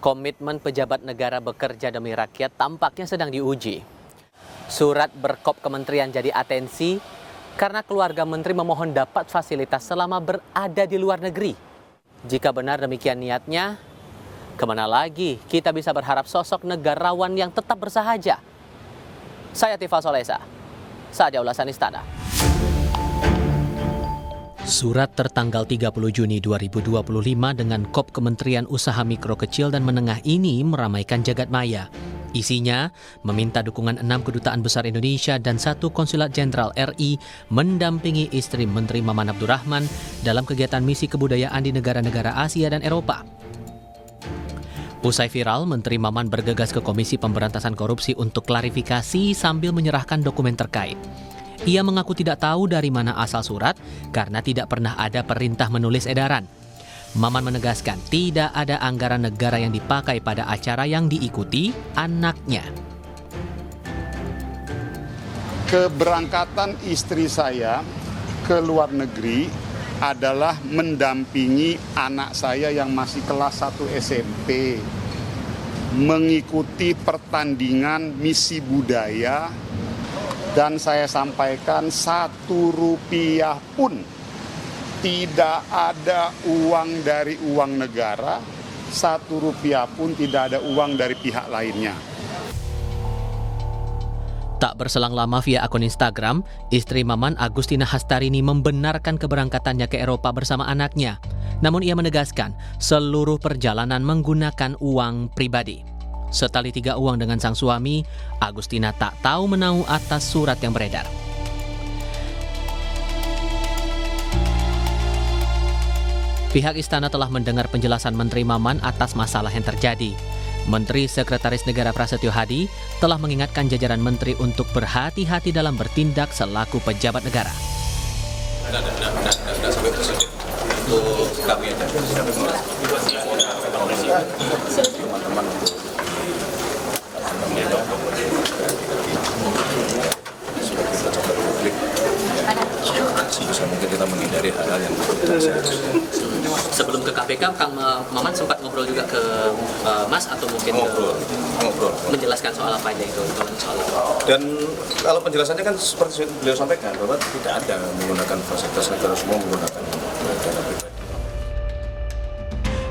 Komitmen pejabat negara bekerja demi rakyat tampaknya sedang diuji. Surat berkop kementerian jadi atensi karena keluarga menteri memohon dapat fasilitas selama berada di luar negeri. Jika benar demikian niatnya, kemana lagi kita bisa berharap sosok negarawan yang tetap bersahaja? Saya Tifa Solesa, saatnya ulasan Istana. Surat tertanggal 30 Juni 2025 dengan kop Kementerian Usaha Mikro Kecil dan Menengah ini meramaikan jagat maya. Isinya meminta dukungan 6 kedutaan besar Indonesia dan 1 konsulat jenderal RI mendampingi istri Menteri Maman Abdurrahman dalam kegiatan misi kebudayaan di negara-negara Asia dan Eropa. Usai viral, Menteri Maman bergegas ke Komisi Pemberantasan Korupsi untuk klarifikasi sambil menyerahkan dokumen terkait. Ia mengaku tidak tahu dari mana asal surat karena tidak pernah ada perintah menulis edaran. Maman menegaskan tidak ada anggaran negara yang dipakai pada acara yang diikuti anaknya. Keberangkatan istri saya ke luar negeri adalah mendampingi anak saya yang masih kelas 1 SMP, mengikuti pertandingan misi budaya. Dan saya sampaikan 1 rupiah pun tidak ada uang dari uang negara, 1 rupiah pun tidak ada uang dari pihak lainnya. Tak berselang lama via akun Instagram, istri Maman Agustina Hastarini membenarkan keberangkatannya ke Eropa bersama anaknya. Namun ia menegaskan seluruh perjalanan menggunakan uang pribadi. Setali 3 uang dengan sang suami, Agustina tak tahu menahu atas surat yang beredar. Pihak istana telah mendengar penjelasan Menteri Maman atas masalah yang terjadi. Menteri Sekretaris Negara Prasetyo Hadi telah mengingatkan jajaran menteri untuk berhati-hati dalam bertindak selaku pejabat negara. Tidak sampai presiden. Untuk kami aja. Teman-teman bisa mungkin kita menghindari hal-hal yang Sebelum ke KPK, Kang Maman sempat ngobrol juga ke Mas atau mungkin ngobrol menjelaskan soal apa aja itu, soal itu. Dan kalau penjelasannya kan seperti beliau sampaikan bahwa tidak ada menggunakan fasilitas negara, semua menggunakan dana pribadi.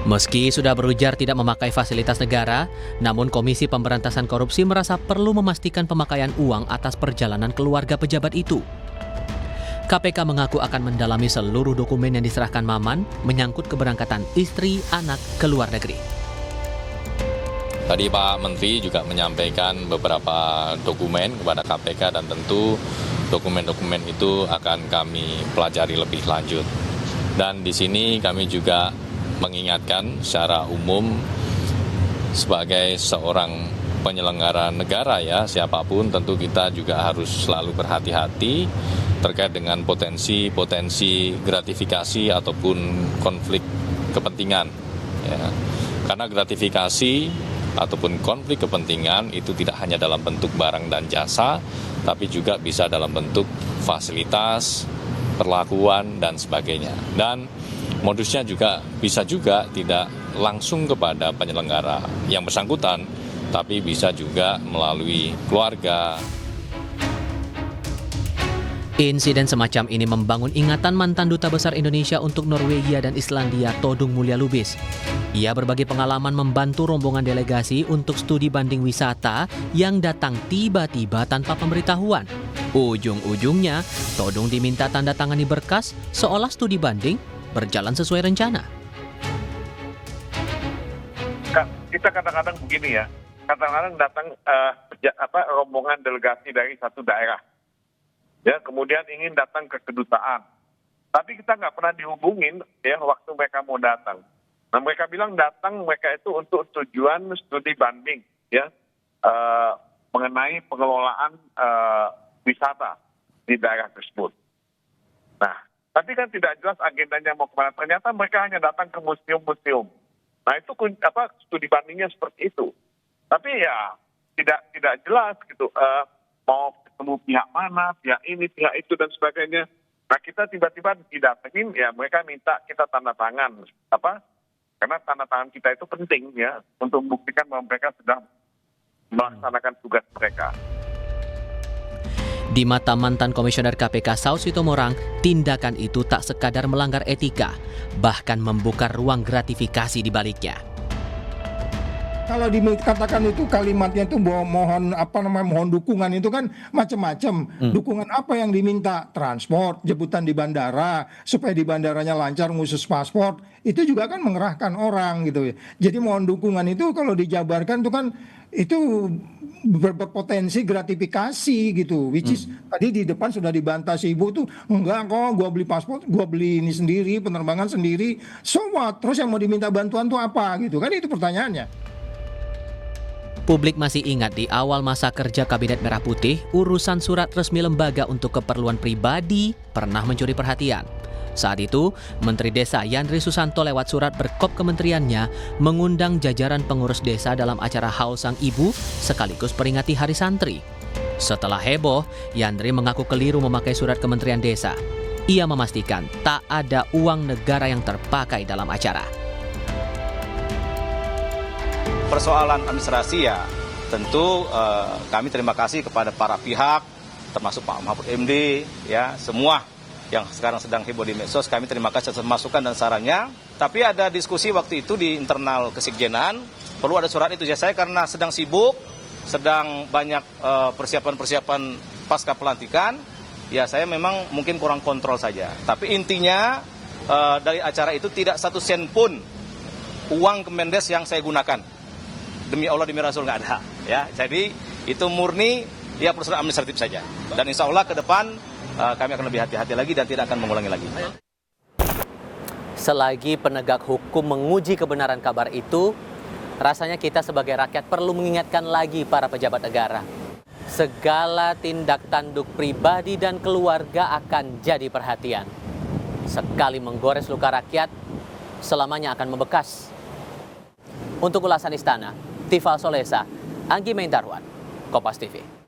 Meski sudah berujar tidak memakai fasilitas negara, namun Komisi Pemberantasan Korupsi merasa perlu memastikan pemakaian uang atas perjalanan keluarga pejabat itu. KPK mengaku akan mendalami seluruh dokumen yang diserahkan Maman menyangkut keberangkatan istri anak ke luar negeri. Tadi Pak Menteri juga menyampaikan beberapa dokumen kepada KPK dan tentu dokumen-dokumen itu akan kami pelajari lebih lanjut. Dan di sini kami juga mengingatkan secara umum sebagai seorang penyelenggara negara ya, siapapun tentu kita juga harus selalu berhati-hati terkait dengan potensi gratifikasi ataupun konflik kepentingan. Ya. Karena gratifikasi ataupun konflik kepentingan itu tidak hanya dalam bentuk barang dan jasa, tapi juga bisa dalam bentuk fasilitas, perlakuan, dan sebagainya. Dan modusnya juga bisa juga tidak langsung kepada penyelenggara yang bersangkutan, tapi bisa juga melalui keluarga. Insiden semacam ini membangun ingatan mantan Duta Besar Indonesia untuk Norwegia dan Islandia, Todung Mulya Lubis. Ia berbagi pengalaman membantu rombongan delegasi untuk studi banding wisata yang datang tiba-tiba tanpa pemberitahuan. Ujung-ujungnya, Todung diminta tanda tangani berkas seolah studi banding berjalan sesuai rencana. Kita kadang-kadang begini ya, kadang-kadang datang rombongan delegasi dari satu daerah. Ya, kemudian ingin datang ke kedutaan. Tapi kita nggak pernah dihubungin ya waktu mereka mau datang. Nah, mereka bilang datang mereka itu untuk tujuan studi banding ya mengenai pengelolaan wisata di daerah tersebut. Nah, tapi kan tidak jelas agendanya mau kemana. Ternyata mereka hanya datang ke museum-museum. Nah, itu studi bandingnya seperti itu. Tapi ya tidak jelas gitu. Mau ketemu pihak mana, pihak ini, pihak itu, dan sebagainya. Nah, kita tiba-tiba didatengin, ya mereka minta kita tanda tangan Karena tanda tangan kita itu penting ya untuk membuktikan bahwa mereka sudah melaksanakan tugas mereka. Di mata mantan Komisioner KPK Saud Sitomorang, tindakan itu tak sekadar melanggar etika, bahkan membuka ruang gratifikasi di baliknya. Kalau dikatakan itu kalimatnya itu mohon dukungan itu kan macam-macam. Dukungan apa yang diminta? Transport, jemputan di bandara, supaya di bandaranya lancar ngurus paspor. Itu juga kan mengerahkan orang gitu ya. Jadi mohon dukungan itu kalau dijabarkan itu kan itu berpotensi gratifikasi gitu. Which is tadi di depan sudah dibantah si ibu tuh, enggak kok, gua beli paspor, gua beli ini sendiri, penerbangan sendiri. So what? Terus yang mau diminta bantuan tuh apa gitu kan, itu pertanyaannya. Publik masih ingat di awal masa kerja Kabinet Merah Putih, urusan surat resmi lembaga untuk keperluan pribadi pernah mencuri perhatian. Saat itu, Menteri Desa Yandri Susanto lewat surat berkop kementeriannya mengundang jajaran pengurus desa dalam acara Haul Sang Ibu sekaligus peringati Hari Santri. Setelah heboh, Yandri mengaku keliru memakai surat Kementerian Desa. Ia memastikan tak ada uang negara yang terpakai dalam acara. Persoalan administrasi ya tentu kami terima kasih kepada para pihak termasuk Pak Mahfud MD ya, semua yang sekarang sedang heboh di medsos, kami terima kasih atas masukan dan sarannya. Tapi ada diskusi waktu itu di internal kesekjenan, perlu ada surat itu ya. Saya karena sedang sibuk, sedang banyak persiapan-persiapan pasca pelantikan, ya saya memang mungkin kurang kontrol saja. Tapi intinya dari acara itu tidak 1 sen pun uang Kemendes yang saya gunakan. Demi Allah, demi Rasul nggak ada. Ya, jadi itu murni ya persoalan administratif saja. Dan insya Allah ke depan kami akan lebih hati-hati lagi dan tidak akan mengulangi lagi. Selagi penegak hukum menguji kebenaran kabar itu, rasanya kita sebagai rakyat perlu mengingatkan lagi para pejabat negara. Segala tindak tanduk pribadi dan keluarga akan jadi perhatian. Sekali menggores luka rakyat, selamanya akan membekas. Untuk ulasan Istana, Tifal Solesa, Anggi Maintarwan, Kompas TV.